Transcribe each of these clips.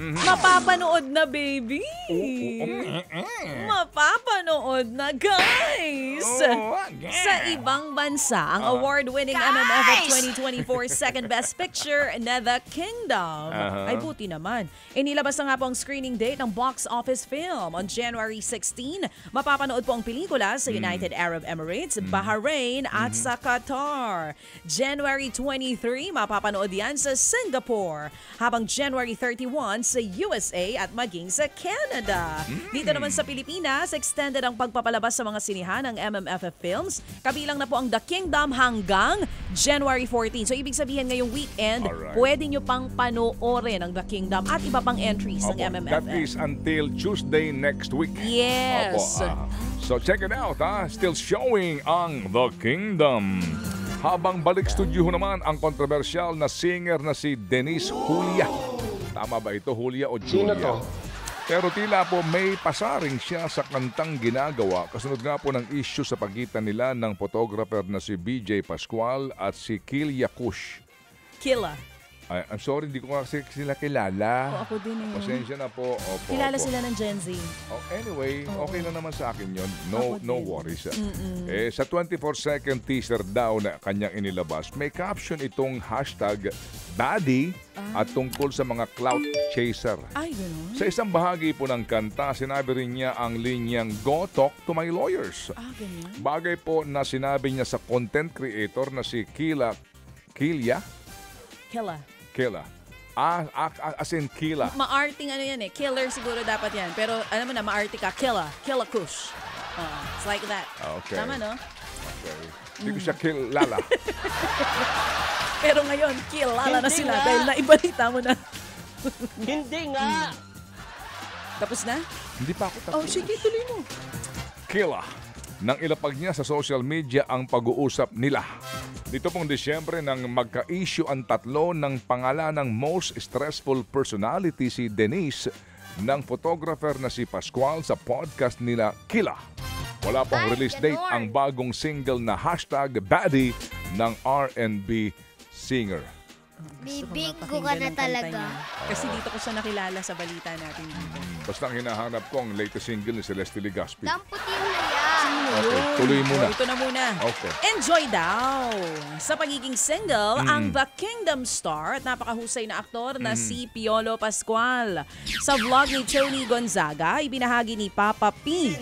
Mapapanood na, baby. Mapapanood na, guys. Sa ibang bansa, ang award-winning MMFF 2024 Second Best Picture na The Kingdom. Ay buti naman. Inilabas na nga po ang screening date ng box office film on January 16. Mapapanood po ang pelikula sa United Arab Emirates, Bahrain at sa Qatar. January 23, mapapanood yan sa Singapore. Habang January 31 sa USA at maging sa Canada. Dito naman sa Pilipinas, extended ang pagpapalabas sa mga sinihan ng MMFF Films. Kabilang na po ang The Kingdom hanggang January 14. So ibig sabihin ngayong weekend, pwede nyo pang panoorin ang The Kingdom at iba pang entries ng MMFF. That is until Tuesday next week. Yes. So check it out, Still showing ang The Kingdom. Habang balik studio naman ang kontrobersyal na singer na si Denise Julia. Tama ba ito, Julia o Julia? Sino to? Pero tila po may pasaring siya sa kantang ginagawa. Kasunod nga po ng issue sa pagitan nila ng photographer na si BJ Pascual at si Kilya Kush. Killa. Ay, I'm sorry, hindi ko kasi sila kilala. Ako din eh. Pasensya na po. Kilala sila ng Gen Z. Anyway, okay lang naman sa akin yun. No worries. Sa 24-second teaser daw na kanyang inilabas, may caption itong hashtag baddie at tungkol sa mga clout chaser. Ay, gano'n? Sa isang bahagi po ng kanta, sinabi rin niya ang linyang "Go talk to my lawyers." Ganyan? Bagay po na sinabi niya sa content creator na si Kilya. As in Killa. Ma-arting ano yan eh. Killer siguro dapat yan. Pero alam mo na, ma-arty ka. Killa Kush. It's like that. Okay. Tama, no? Okay. Hindi ko siya kilala. Pero ngayon, kilala na sila dahil naibalita mo na. Hindi nga. Tapos na? Hindi pa ako tapos. Sige, tuloy mo. Killa. Nang ilapag niya sa social media ang pag-uusap nila. Dito pong Disyembre nang magka-issue ang tatlo ng pangalan ng most stressful personality si Denise ng photographer na si Pascual sa podcast nila Killa. Wala pang release date ang bagong single na hashtag baddie ng R&B singer. Bibinggo ka na talaga. Kasi dito ko siya nakilala sa balita natin dito. Basta ang hinahanap ko ang latest single ni Celeste Legaspi. Damputin na yan. Okay, tuloy muna. Ito na muna. Okay. Enjoy daw. Sa pagiging single, ang The Kingdom star at napakahusay na aktor na si Piolo Pascual. Sa vlog ni Tony Gonzaga, ibinahagi ni Papa P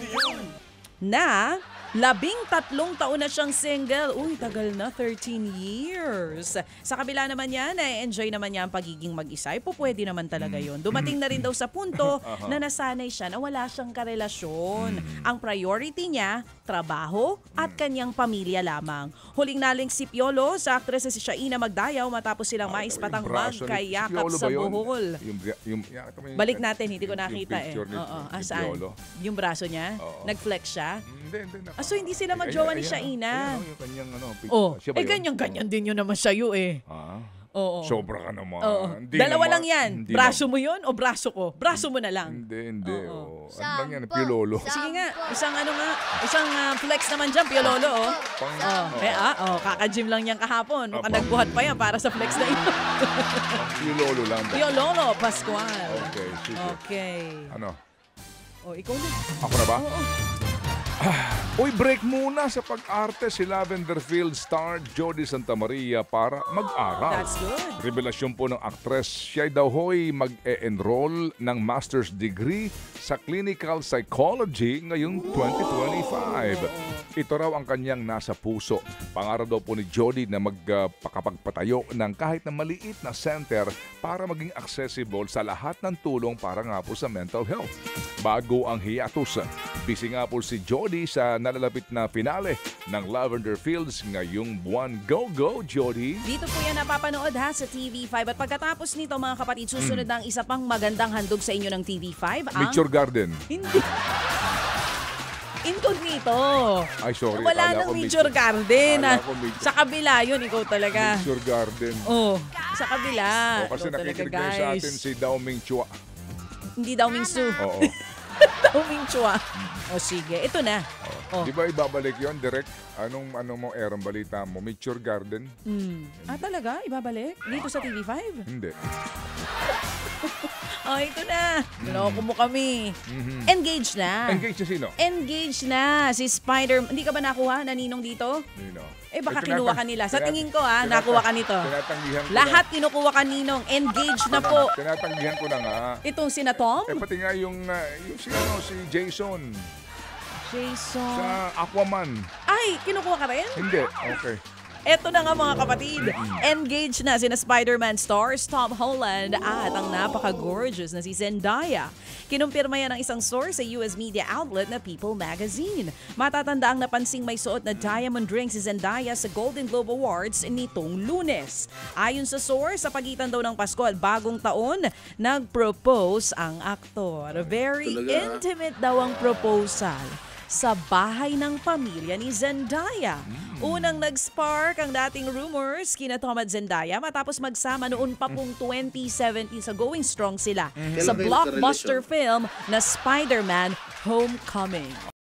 na 13 taon na siyang single. Uy, tagal na, 13 years. Sa kabila naman yan, enjoy naman niya ang pagiging mag-isa. Pwede naman talaga yun. Dumating na rin daw sa punto na nasanay siya na wala siyang karelasyon. Ang priority niya, trabaho at kanyang pamilya lamang. Huling naling si Piolo sa aktres na si Shaina Magdayaw matapos silang maispatang magkayakap sa Bohol. Balik natin, hindi ko nakita eh. Saan? Yung braso niya? Nag-flex siya? Hindi. So hindi sila magjowa ni Shaina. Yung kanyang Ganyan din yun naman sa'yo eh. Oo. Sobra ka naman. Dalawa lang yan. Braso mo yun o braso ko? Braso mo na lang. Hindi. Ano lang yan, Piololo. Sige nga, isang flex naman dyan, Piololo. Kaka-gym lang yan kahapon. Nagbuhat pa yan para sa flex na ito. Piololo lang. Piololo Pascual. Okay, sige. Okay. Ano? Ikaw na. Ako na ba? Oo. Uy, break muna sa pag-arte si Lavender Field star Jody Santa Maria para mag-aral. That's good. Revelasyon po ng aktres, siya daw ho'y mag-e-enroll ng master's degree sa clinical psychology ngayong 2025. Ito raw ang kanyang nasa puso. Pangarap daw po ni Jody na magpakapagpatayo ng kahit na maliit na center para maging accessible sa lahat ng tulong para nga po sa mental health. Bago ang hiatus, busy nga po si Jody sa nalalapit na finale ng Lavender Fields ngayong buwan. Go, Jody! Dito po yan napapanood sa TV5. At pagkatapos nito mga kapatid, susunod ang isa pang magandang handog sa inyo ng TV5. Nature Garden. Hindi. Incognito. Ay, sorry. Wala nang Nature Garden. Sa kabila yun, ikaw talaga. Nature Garden. Sa kabila. Kasi nakikinig kayo sa atin si Dao Ming Chua. Hindi Dao Ming Su. Oo. Dao Ming Chua. Sige, ito na. Di ba ibabalik yon direct? Anong mo, erang balita mo? Nature Garden? Talaga? Ibabalik? Dito sa TV5? Hindi. Oh, ito na. Loko mo kami. Engaged na. Engaged na sino? Engaged na si Spider. Hindi ka ba nakuha, naninong dito? Sino? Eh baka Eh, kinuha ka nila. Sa tingin ko nakuha ka nito. Tinatanggihan ko Lahat kinukuha ka ninong. Engaged na po. Tinatanggihan ko na nga. Itong sina Tom? Eh pati nga yung si Jason Jason. sa Aquaman. Ay, kinukuha ka rin? Hindi. Okay. Eto na nga mga kapatid, engaged na sina Spider-Man stars Tom Holland at ang napaka-gorgeous na si Zendaya. Kinumpirma yan ng isang source sa US media outlet na People Magazine. Matatanda ang napansing may suot na diamond ring si Zendaya sa Golden Globe Awards nitong Lunes. Ayon sa source, sa pagitan daw ng Pasko at Bagong Taon, nag-propose ang aktor. Very intimate daw ang proposal sa bahay ng pamilya ni Zendaya. Unang nag-spark ang dating rumors kina Tom at Zendaya matapos magsama noon pa pong 2017 sa Going Strong sila sa blockbuster film na Spider-Man Homecoming.